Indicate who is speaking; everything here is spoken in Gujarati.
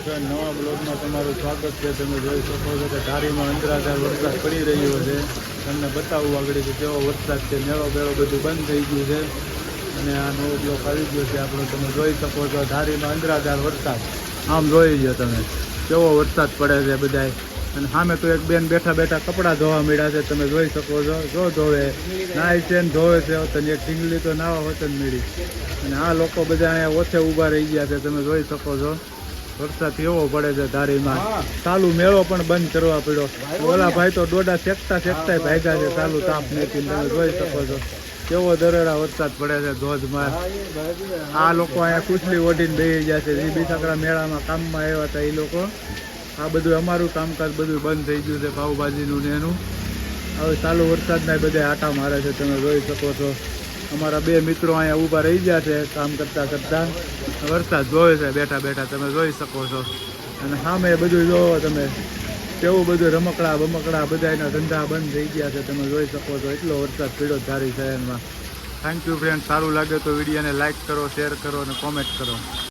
Speaker 1: ફ્રેન્ડ, નવા બ્લોગમાં તમારું સ્વાગત છે। તમે જોઈ શકો છો કે ધારીમાં અંધરાધાર વરસાદ પડી રહ્યો છે। તમને બતાવવું આગળ કે કેવો વરસાદ છે। મેળો બેળો બધું બંધ થઈ ગયું છે અને આ નવો બ્લોક આવી ગયો છે આપણો। તમે જોઈ શકો છો ધારીમાં અંધરાધાર વરસાદ। આમ જોઈ લો તમે કેવો વરસાદ પડે છે બધાય। અને સામે તો એક બેન બેઠા બેઠા કપડાં ધોવા મળ્યા છે। તમે જોઈ શકો છો જો ધોવે નાય છે ને ધોવે છે હોતન એક ઢીંગલી તો નાવા હોતન મળી। અને આ લોકો બધા અહીંયા ઓછે ઊભા રહી ગયા છે। તમે જોઈ શકો છો વરસાદ કેવો પડે છે ધારીમાં। ચાલુ મેળો પણ બંધ કરવા પડ્યો। ઓલા ભાઈ તો ડોડા શેકતા શેકતા ભાગ્યા છે ચાલુ તાપ નથી। તમે જોઈ શકો છો કેવો દરેડા વરસાદ પડે છે ધોધમાર। આ લોકો અહીંયા કુચલી ઓઢીને બેસી ગયા છે। જે બિસાકડા મેળામાં કામમાં આવ્યા હતા એ લોકો। આ બધું અમારું કામકાજ બધું બંધ થઈ ગયું છે પાઉભાજીનું ને એનું। હવે ચાલુ વરસાદના બધા આટા મારે છે। તમે જોઈ શકો છો અમારા બે મિત્રો અહીંયા ઊભા રહી ગયા છે કામ કરતા કરતા। વરસાદ જોવે છે બેઠા બેઠા। તમે જોઈ શકો છો અને સામે બધું જોવો તમે કેવું બધું રમકડા બમકડા બધાના ધંધા બંધ થઈ ગયા છે। તમે જોઈ શકો છો એટલો વરસાદ પડ્યો ધારી શહેરમાં। થેન્ક યુ ફ્રેન્ડ, સારું લાગે તો વિડીયોને લાઇક કરો, શેર કરો અને કોમેન્ટ કરો।